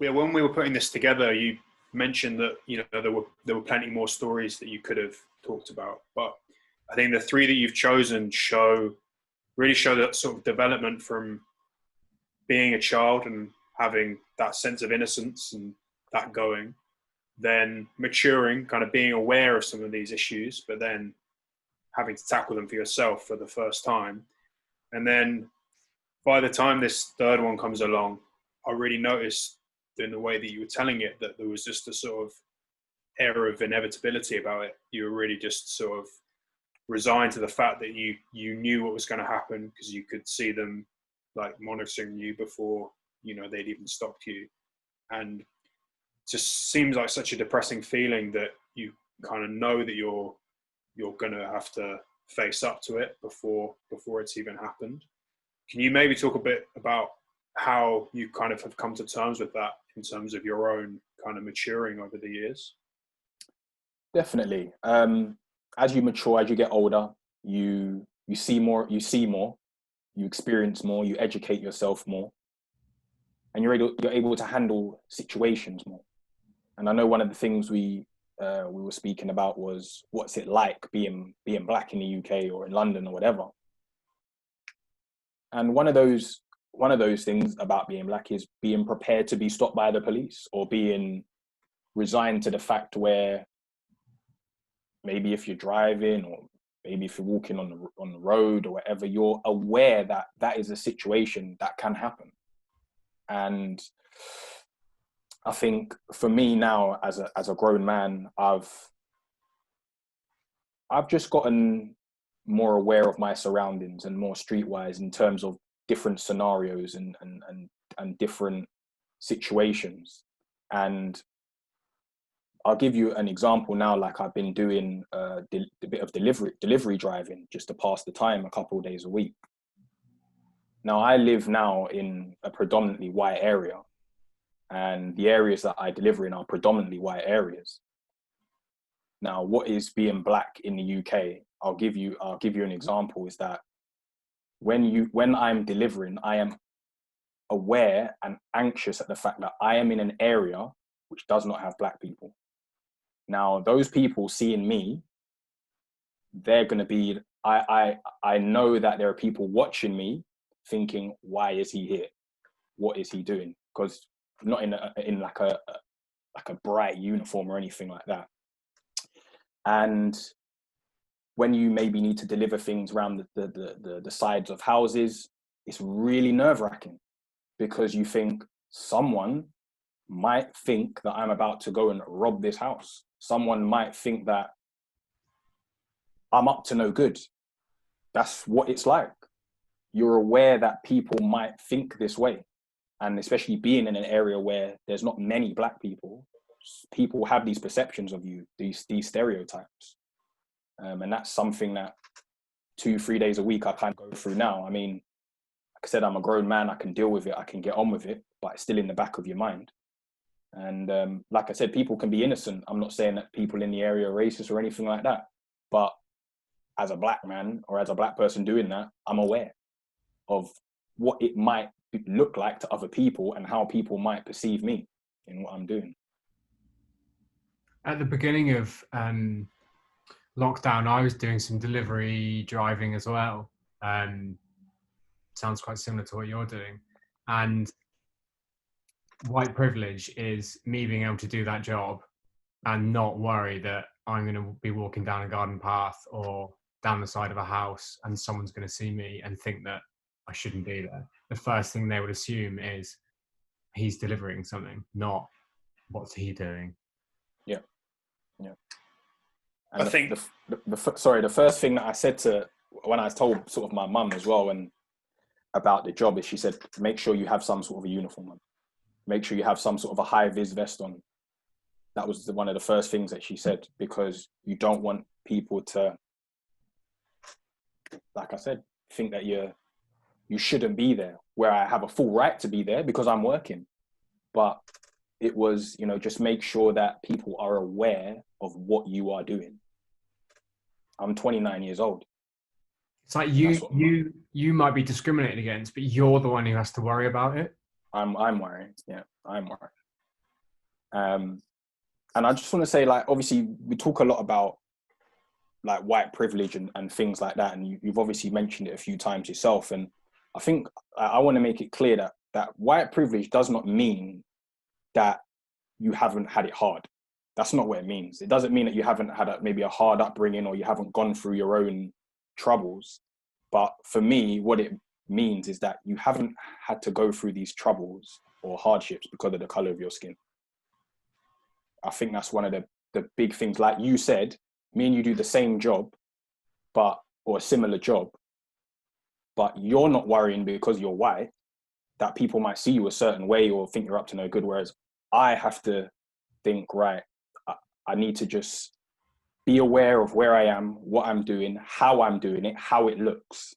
yeah, when we were putting this together, you mentioned that there were plenty more stories that you could have talked about, but I think the three that you've chosen really show that sort of development from being a child and having that sense of innocence and that going, then maturing, kind of being aware of some of these issues, but then having to tackle them for yourself for the first time. And then by the time this third one comes along, I really noticed in the way that you were telling it that there was just a sort of air of inevitability about it. You were really just sort of resigned to the fact that you knew what was going to happen because you could see them like monitoring you before they'd even stopped you. And it just seems like such a depressing feeling that you kind of know that you're going to have to face up to it before it's even happened. Can you maybe talk a bit about how you kind of have come to terms with that in terms of your own kind of maturing over the years? Definitely. As you mature, as you get older, you see more, you experience more, you educate yourself more, and you're able to handle situations more. And I know one of the things we were speaking about was what's it like being black in the UK or in London or whatever. And one of those things about being black is being prepared to be stopped by the police, or being resigned to the fact where maybe if you're driving or maybe if you're walking on the road or whatever, you're aware that that is a situation that can happen. And I think for me now, as a grown man, I've just gotten more aware of my surroundings and more streetwise in terms of different scenarios and different situations. And I'll give you an example now. Like I've been doing a bit of delivery driving just to pass the time a couple of days a week. Now I live now in a predominantly white area, and the areas that I deliver in are predominantly white areas. Now, what is being black in the UK? I'll give you an example. Is that when I'm delivering, I am aware and anxious at the fact that I am in an area which does not have black people. Now, those people seeing me, they're going to be, I know that there are people watching me thinking, why is he here? What is he doing? Because not in like a bright uniform or anything like that. And when you maybe need to deliver things around the sides of houses, it's really nerve-wracking, because you think someone might think that I'm about to go and rob this house. Someone might think that I'm up to no good. That's what it's like. You're aware that people might think this way. And especially being in an area where there's not many black people, people have these perceptions of you, these stereotypes. And that's something that 2-3 days a week I kind of go through now. I mean, like I said, I'm a grown man, I can deal with it, I can get on with it, but it's still in the back of your mind. And like I said, people can be innocent. I'm not saying that people in the area are racist or anything like that. But as a black man or as a black person doing that, I'm aware of what it might look like to other people and how people might perceive me in what I'm doing. At the beginning of lockdown, I was doing some delivery driving as well. Sounds quite similar to what you're doing. And white privilege is me being able to do that job and not worry that I'm going to be walking down a garden path or down the side of a house and someone's going to see me and think that I shouldn't be there. The first thing they would assume is he's delivering something, not what's he doing. Yeah. And I think the first thing that I said when I told sort of my mum as well and about the job is, she said, make sure you have some sort of a uniform on. Make sure you have some sort of a high vis vest on. That was one of the first things that she said, because you don't want people to, like I said, think that you shouldn't be there, where I have a full right to be there because I'm working. But it was, just make sure that people are aware of what you are doing. I'm 29 years old. It's like you might be discriminated against, but you're the one who has to worry about it. I'm worrying. Yeah, I'm worrying. And I just want to say, like, obviously we talk a lot about like white privilege and things like that. And you've obviously mentioned it a few times yourself. And I think I want to make it clear that white privilege does not mean that you haven't had it hard. That's not what it means. It doesn't mean that you haven't had maybe a hard upbringing or you haven't gone through your own troubles. But for me, what it means is that you haven't had to go through these troubles or hardships because of the color of your skin. I think that's one of the big things. Like you said, me and you do the same job, or a similar job, but you're not worrying because you're white that people might see you a certain way or think you're up to no good. Whereas I have to think, right, I need to just be aware of where I am, what I'm doing, how I'm doing it, how it looks.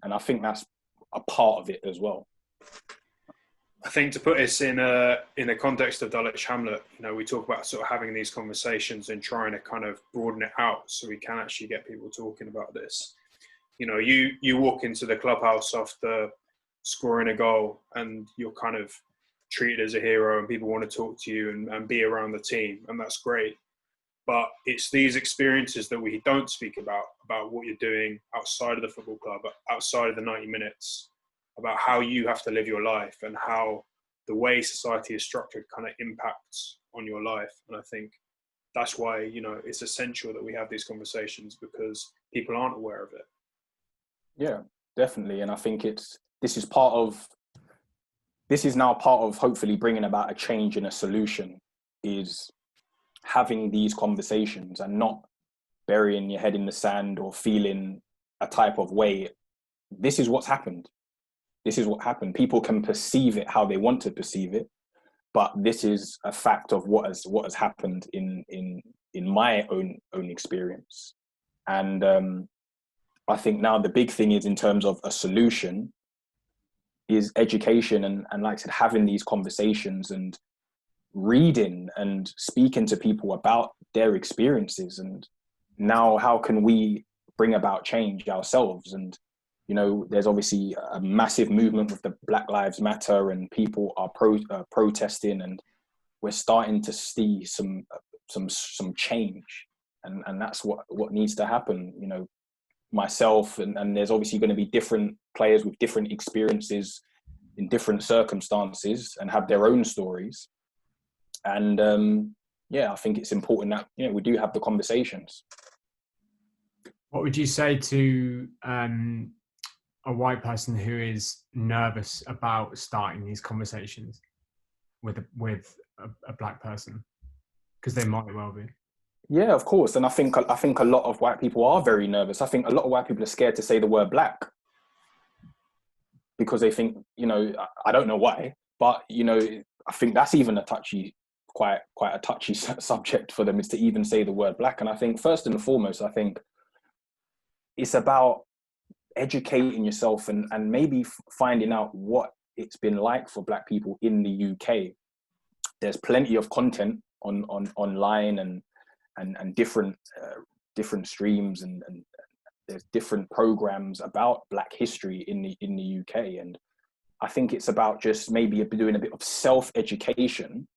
And I think that's a part of it as well. I think to put this in a context of Dulwich Hamlet, you know, we talk about sort of having these conversations and trying to kind of broaden it out so we can actually get people talking about this. You know, you walk into the clubhouse after scoring a goal and you're kind of treated as a hero and people want to talk to you and be around the team, and that's great. But it's these experiences that we don't speak about what you're doing outside of the football club, outside of the 90 minutes, about how you have to live your life and how the way society is structured kind of impacts on your life. And I think that's why, you know, it's essential that we have these conversations because people aren't aware of it. Yeah, definitely. And I think this is now part of hopefully bringing about a change and a solution, is having these conversations and not burying your head in the sand or feeling a type of way. This is what's happened. This is what happened. People can perceive it how they want to perceive it, but this is a fact of what has happened in my own experience. And I think now the big thing is, in terms of a solution, is education and like I said, having these conversations and reading and speaking to people about their experiences. And now how can we bring about change ourselves? And you know, there's obviously a massive movement with the Black Lives Matter, and people are protesting, and we're starting to see some change, and that's what needs to happen. You know, myself and there's obviously going to be different players with different experiences in different circumstances and have their own stories. And yeah, I think it's important that, you know, we do have the conversations. What would you say to a white person who is nervous about starting these conversations with a black person? Because they might well be. Yeah, of course. And I think a lot of white people are very nervous. I think a lot of white people are scared to say the word black because they think, you know, I don't know why, but, you know, I think that's even a touchy, quite a touchy subject for them, is to even say the word black. And I think first and foremost, I think it's about educating yourself and maybe finding out what it's been like for black people in the UK. There's plenty of content online and different streams and there's different programs about black history in the UK. And I think it's about just maybe doing a bit of self-education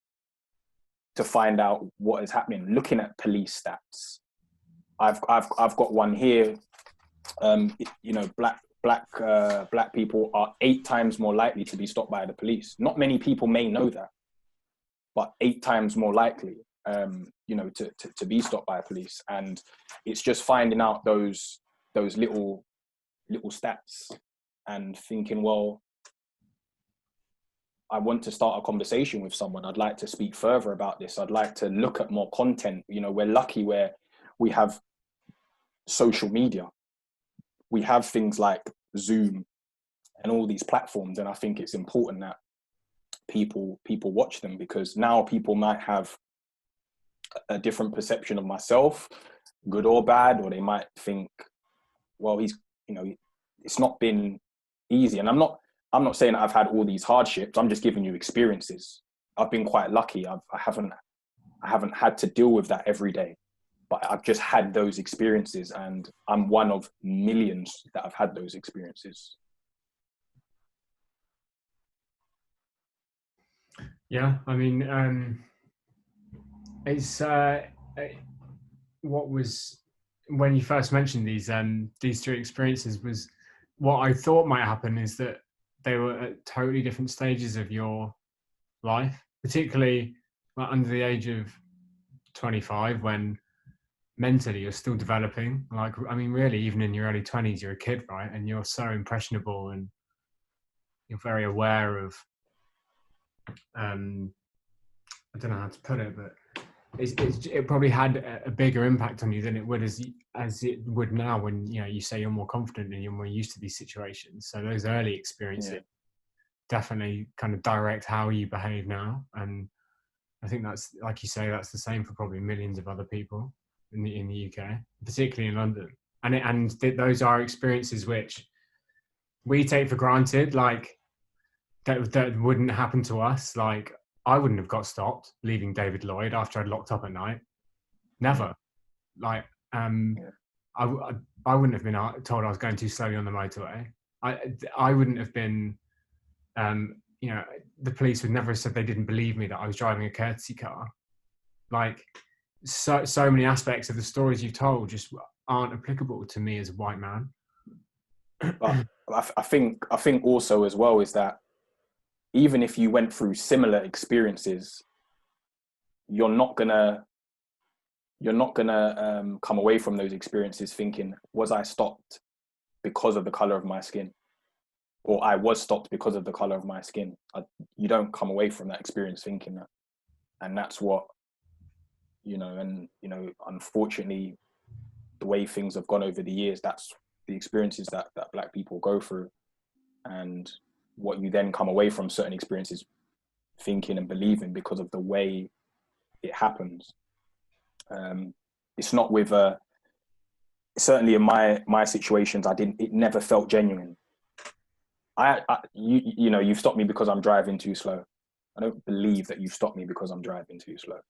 to find out what is happening, looking at police stats. I've got one here. You know, black people are 8 times more likely to be stopped by the police. Not many people may know that, but 8 times more likely, you know, to be stopped by police. And it's just finding out those little stats and thinking, well, I want to start a conversation with someone. I'd like to speak further about this. I'd like to look at more content. You know, we're lucky where we have social media. We have things like Zoom and all these platforms. And I think it's important that people watch them, because now people might have a different perception of myself, good or bad, or they might think, well, he's, you know, it's not been easy. And I'm not saying that I've had all these hardships. I'm just giving you experiences. I've been quite lucky. I haven't had to deal with that every day, but I've just had those experiences, and I'm one of millions that have had those experiences. Yeah, I mean, it's what was when you first mentioned these three experiences was what I thought might happen is that they were at totally different stages of your life, particularly like, under the age of 25 when mentally you're still developing. Like, I mean, really, even in your early 20s, you're a kid, right? And you're so impressionable and you're very aware of, I don't know how to put it, but it probably had a bigger impact on you than it would as it would now when you say you're more confident and you're more used to these situations. So those early experiences definitely kind of direct how you behave now, and I think that's, like you say, that's the same for probably millions of other people in the UK, particularly in London. Those are experiences which we take for granted, like that wouldn't happen to us. Like I wouldn't have got stopped leaving David Lloyd after I'd locked up at night. Never. Like I wouldn't have been told I was going too slowly on the motorway. I wouldn't have been. The police would never have said they didn't believe me that I was driving a courtesy car. Like so many aspects of the stories you've told just aren't applicable to me as a white man. But I think also as well is that even if you went through similar experiences, you're not gonna come away from those experiences thinking, was I stopped because of the color of my skin, or I was stopped because of the color of my skin. You don't come away from that experience thinking that. And that's what, unfortunately, the way things have gone over the years, that's the experiences that Black people go through. And what you then come away from certain experiences thinking and believing because of the way it happens. It's not with certainly in my situations, it never felt genuine. You've stopped me because I'm driving too slow. I don't believe that you've stopped me because I'm driving too slow.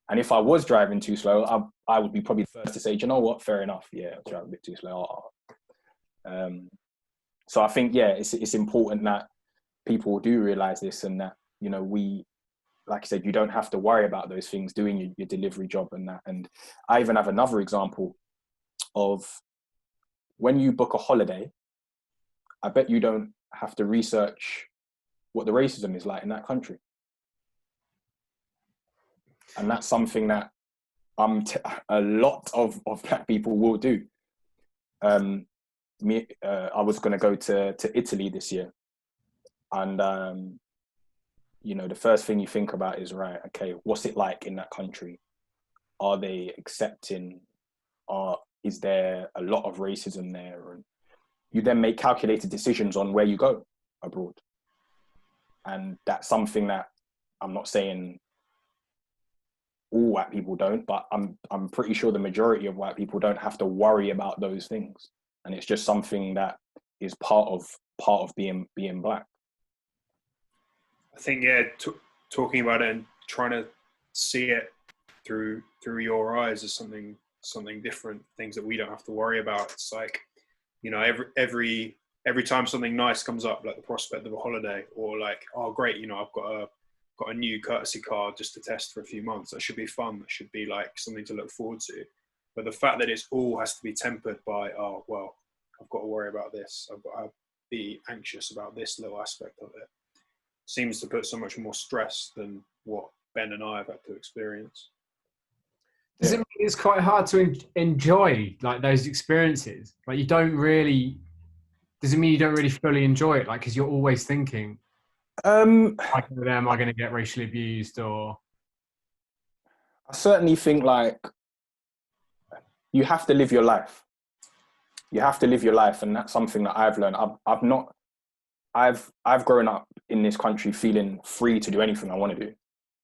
And if I was driving too slow, I would be probably the first to say, do you know what? Fair enough. Yeah, I'm driving a bit too slow. So I think, it's important that people do realize this, and that, we, like I said, you don't have to worry about those things doing your delivery job and that. And I even have another example of when you book a holiday, I bet you don't have to research what the racism is like in that country. And that's something that a lot of Black people will do. I was going to go to Italy this year, and the first thing you think about is, right, okay, what's it like in that country? Are they accepting? Is there a lot of racism there? And you then make calculated decisions on where you go abroad, and that's something that I'm not saying all white people don't, but I'm pretty sure the majority of white people don't have to worry about those things, and it's just something that is part of being Black. I think talking about it and trying to see it through your eyes is something different. Things that we don't have to worry about. It's like, every time something nice comes up, like the prospect of a holiday, or like, oh great, I've got a new courtesy car just to test for a few months. That should be fun. That should be like something to look forward to. But the fact that it's all has to be tempered by, oh well, I've got to worry about this. I've got to be anxious about this little aspect of it. Seems to put so much more stress than what Ben and I have had to experience. Does it mean it's quite hard to enjoy like those experiences? Like does it mean you don't really fully enjoy it? Like, because you're always thinking, am I going to get racially abused? Or I certainly think like you have to live your life. You have to live your life, and that's something that I've learned. I've grown up in this country feeling free to do anything I want to do.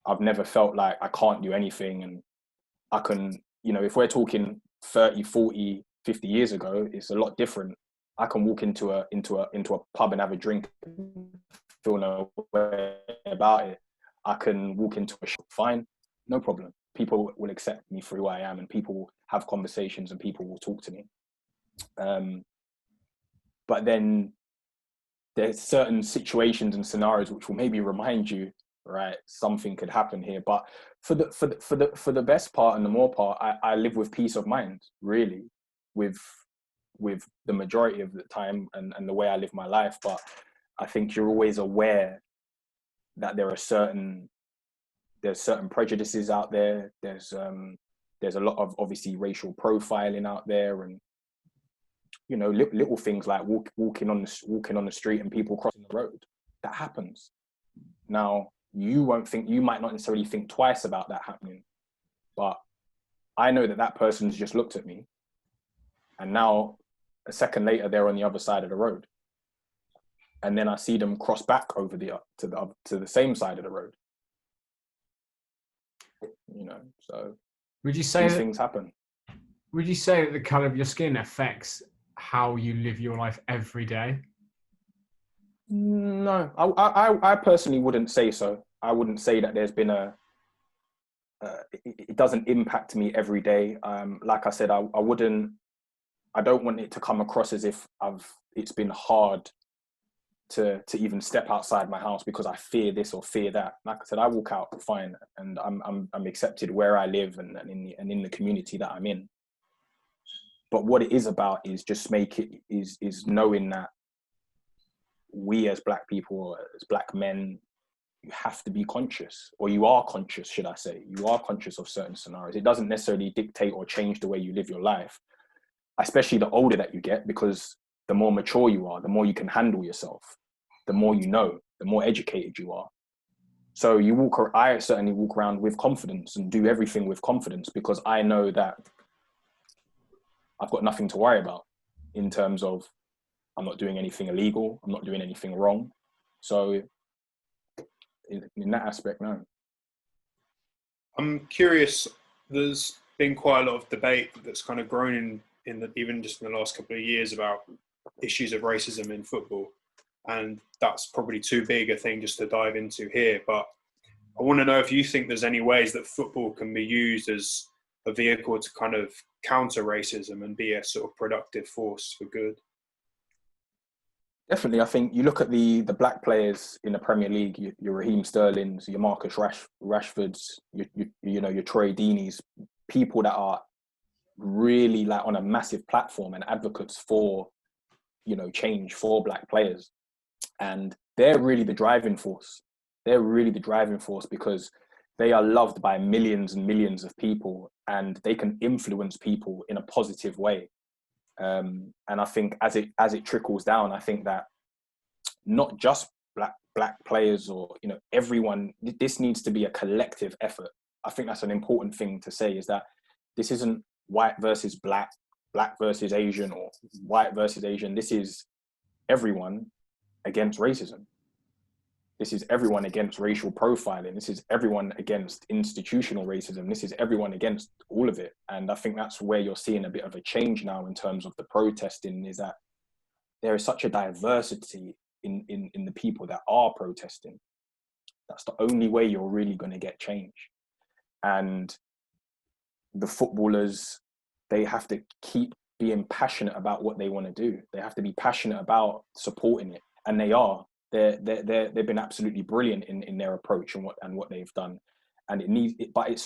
I've never felt like I can't do anything, and I can, if we're talking 30, 40, 50 years ago, it's a lot different. I can walk into a pub and have a drink, feel no way about it. I can walk into a shop, fine, no problem. People will accept me for who I am, and people will have conversations, and people will talk to me. But then there's certain situations and scenarios which will maybe remind you right? Something could happen here. But for the best part and the more part, I live with peace of mind, really, with the majority of the time and the way I live my life. But I think you're always aware that there's certain prejudices out there. There's a lot of obviously racial profiling out there, and you know, little things like walking on the street and people crossing the road. That happens. Now, you might not necessarily think twice about that happening, but I know that person's just looked at me, and now a second later they're on the other side of the road, and then I see them cross back over to the same side of the road. You know, so would you say these things happen? Would you say that the color of your skin affects how you live your life every day? No, I personally wouldn't say so. I wouldn't say that there's been it doesn't impact me every day. Like I said, I don't want it to come across as if it's been hard to even step outside my house because I fear this or fear that. Like I said, I walk out fine, and I'm accepted where I live and in the community that I'm in. But what it is about is just is knowing that we as Black people, or as Black men, you have to be conscious, or you are conscious, should I say. You are conscious of certain scenarios. It doesn't necessarily dictate or change the way you live your life, especially the older that you get, because the more mature you are, the more you can handle yourself, the more you know, the more educated you are. So I certainly walk around with confidence and do everything with confidence, because I know that I've got nothing to worry about in terms of I'm not doing anything illegal, I'm not doing anything wrong. So in that aspect, no. I'm curious, there's been quite a lot of debate that's kind of grown even just in the last couple of years about issues of racism in football. And that's probably too big a thing just to dive into here. But I want to know if you think there's any ways that football can be used as a vehicle to kind of counter racism and be a sort of productive force for good. Definitely. I think you look at the Black players in the Premier League, your Raheem Sterlings, your Marcus Rashfords, your Troy Deeneys, people that are really like on a massive platform and advocates for, you know, change for Black players. And they're really the driving force. They're really the driving force because they are loved by millions and millions of people, and they can influence people in a positive way. And I think as it trickles down, I think that not just black players or, you know, everyone, this needs to be a collective effort. I think that's an important thing to say, is that this isn't white versus black versus Asian, or white versus Asian. This is everyone against racism. This is everyone against racial profiling. This is everyone against institutional racism. This is everyone against all of it. And I think that's where you're seeing a bit of a change now in terms of the protesting, is that there is such a diversity in the people that are protesting. That's the only way you're really going to get change. And the footballers, they have to keep being passionate about what they want to do. They have to be passionate about supporting it. And they are. They've been absolutely brilliant in their approach and what they've done. And but it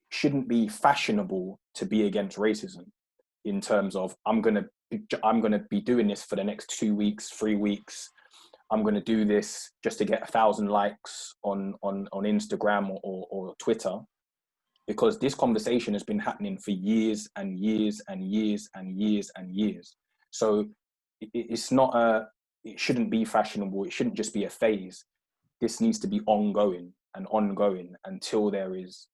shouldn't be fashionable to be against racism, in terms of I'm gonna be doing this for the next 2 weeks, 3 weeks. I'm gonna do this just to get 1,000 likes on Instagram or Twitter, because this conversation has been happening for years and years and years and years and years. So it shouldn't be fashionable. It shouldn't just be a phase. This needs to be ongoing until there is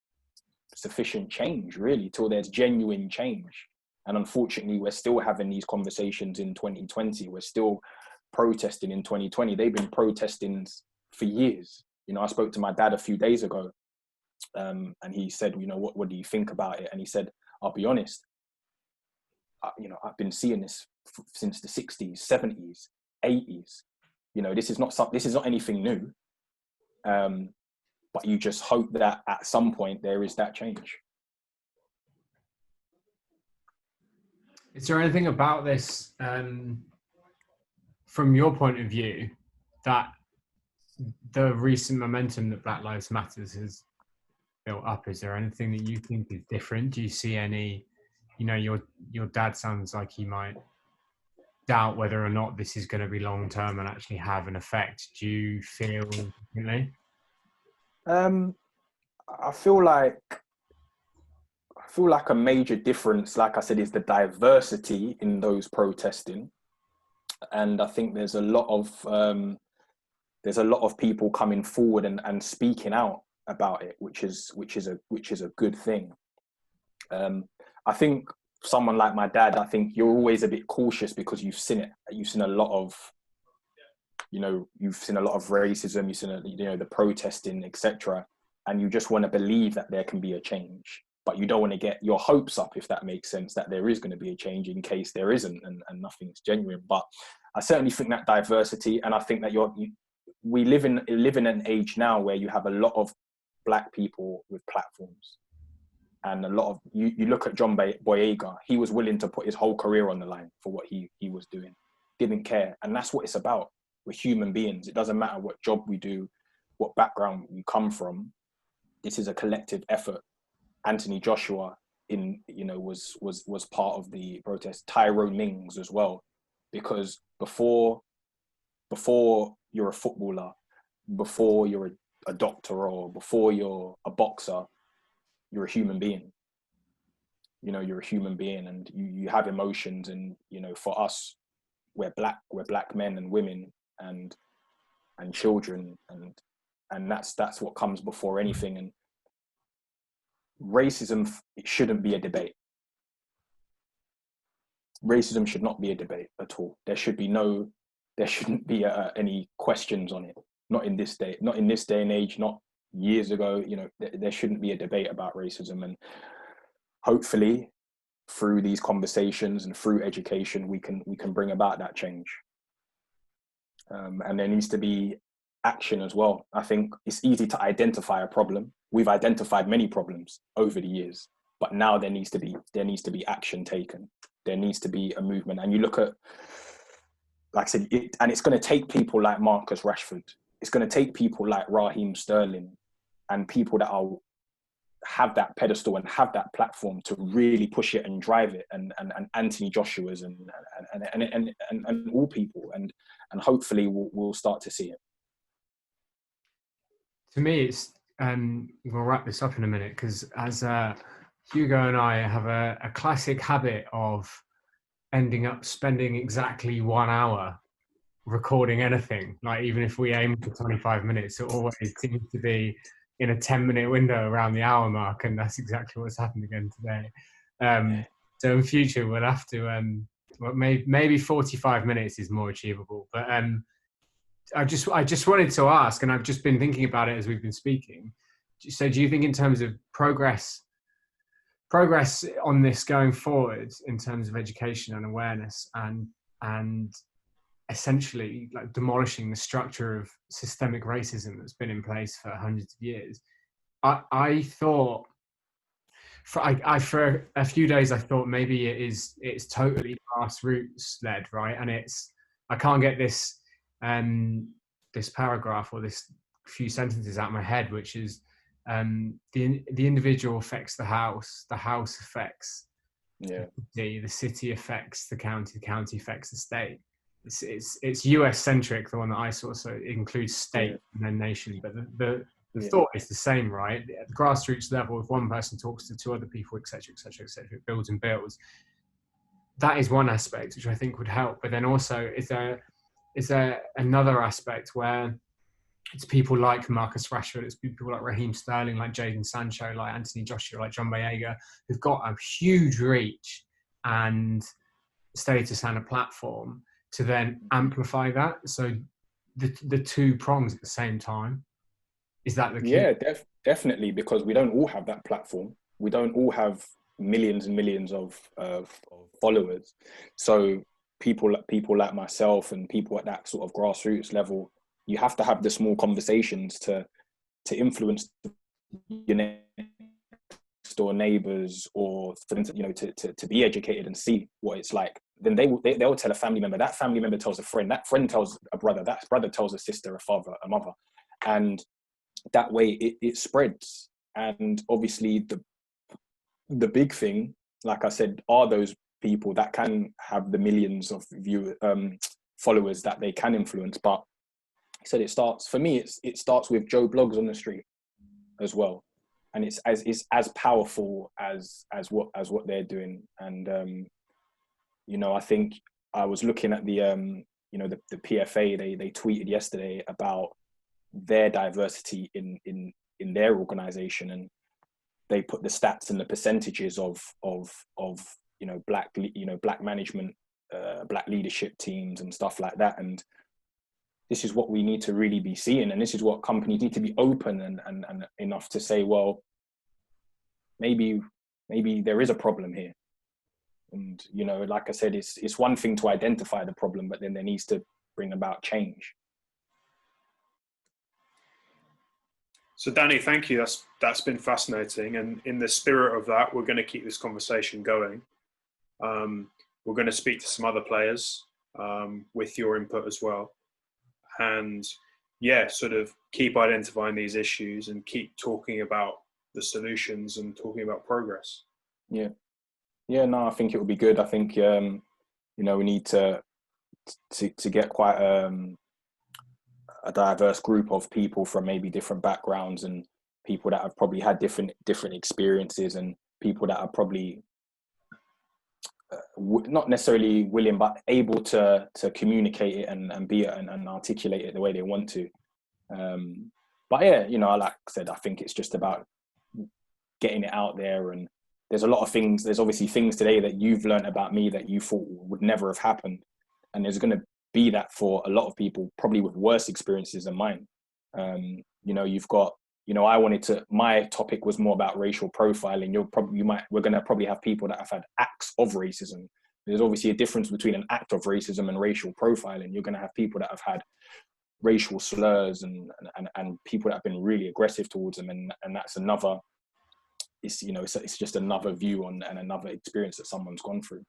sufficient change, really, till there's genuine change. And unfortunately, we're still having these conversations in 2020. We're still protesting in 2020. They've been protesting for years. You know, I spoke to my dad a few days ago, and he said, you know, what do you think about it? And he said, I'll be honest, I've been seeing this since the 60s, 70s, 80s. You know, this is not anything new. But you just hope that at some point there is that change. Is there anything about this, from your point of view, that the recent momentum that Black Lives Matters has built up, is there anything that you think is different? Do you see any, you know, your dad sounds like he might doubt whether or not this is going to be long term and actually have an effect. Do you feel differently? I feel like a major difference, like I said, is the diversity in those protesting, and I think there's a lot of people coming forward and speaking out about it, which is a good thing. I think someone like my dad, I think you're always a bit cautious because you've seen a lot of, you've seen a lot of racism, you've seen the protesting, etc., and you just want to believe that there can be a change, but you don't want to get your hopes up, if that makes sense, that there is going to be a change in case there isn't, and nothing's genuine. But I certainly think that diversity, and I think that we live in an age now where you have a lot of Black people with platforms, and a lot of you look at John Boyega. He was willing to put his whole career on the line for what he was doing, didn't care, and that's what it's about. We're human beings. It doesn't matter what job we do, what background we come from. This is a collective effort. Anthony Joshua was part of the protest. Tyrone Mings as well, because before you're a footballer, before you're a doctor, or before you're a boxer, you're a human being. You're a human being, and you have emotions. And for us, we're black men and women and children, and that's what comes before anything. And racism, it shouldn't be a debate. Racism should not be a debate at all. There shouldn't be any questions on it. Not in this day and age, not years ago. There shouldn't be a debate about racism. And hopefully through these conversations and through education, we can bring about that change. And there needs to be action as well. I think it's easy to identify a problem. We've identified many problems over the years, but now there needs to be action taken. There needs to be a movement. And you look at, like I said, and it's going to take people like Marcus Rashford. It's going to take people like Raheem Sterling, and people that have that pedestal and have that platform to really push it and drive it, and Anthony Joshua's and all people, and hopefully we'll start to see it. To me, it's we'll wrap this up in a minute, because as Hugo and I have a classic habit of ending up spending exactly 1 hour recording anything. Like, even if we aim for 25 minutes, it always seems to be in a 10-minute window around the hour mark, and that's exactly what's happened again today. So in future we'll have to maybe 45 minutes is more achievable. But I just wanted to ask, and I've just been thinking about it as we've been speaking. So do you think in terms of progress on this going forward, in terms of education and awareness, and essentially like demolishing the structure of systemic racism that's been in place for hundreds of years? I thought for a few days I thought maybe it's totally grassroots led, right? And I can't get this paragraph or this few sentences out of my head, which is the individual affects the house affects the city affects the county affects the state. It's US centric, the one that I saw, so it includes state and then nation, but the thought is the same, right? At the grassroots level, if one person talks to two other people, etc., it builds and builds. That is one aspect which I think would help. But then also, is there another aspect where it's people like Marcus Rashford, it's people like Raheem Sterling, like Jadon Sancho, like Anthony Joshua, like John Boyega, who've got a huge reach and status and a platform to then amplify that? So the two prongs at the same time. Is that the key? Yeah, definitely, because we don't all have that platform. We don't all have millions and millions of followers. So people like myself and people at that sort of grassroots level, you have to have the small conversations to influence your next door neighbors, or for them to be educated and see what it's like then they'll tell a family member, that family member tells a friend, that friend tells a brother, that brother tells a sister, a father, a mother. And that way it spreads. And obviously the big thing, like I said, are those people that can have the millions of followers that they can influence. But I said, it starts with Joe Blogs on the street as well. And it's as powerful as what they're doing. And, you know, I think I was looking at the PFA, they tweeted yesterday about their diversity in their organization, and they put the stats and the percentages of black management, black leadership teams and stuff like that. And this is what we need to really be seeing, and this is what companies need to be open and enough to say, well, maybe there is a problem here. And, you know, like I said, it's one thing to identify the problem, but then there needs to bring about change. So Danny, thank you. That's been fascinating. And in the spirit of that, we're going to keep this conversation going. We're going to speak to some other players with your input as well. And yeah, sort of keep identifying these issues and keep talking about the solutions and talking about progress. Yeah, no, I think it will be good. I think, you know, we need to get quite a diverse group of people from maybe different backgrounds, and people that have probably had different experiences, and people that are probably not necessarily willing, but able to communicate it and be it and articulate it the way they want to. But yeah, you know, like I said, I think it's just about getting it out there. And there's a lot of things, there's obviously things today that you've learned about me that you thought would never have happened. And there's going to be that for a lot of people, probably with worse experiences than mine. You know, you've got, you know, my topic was more about racial profiling. We're going to probably have people that have had acts of racism. There's obviously a difference between an act of racism and racial profiling. You're going to have people that have had racial slurs and people that have been really aggressive towards them. And that's another, it's, you know, it's just another view on and another experience that someone's gone through.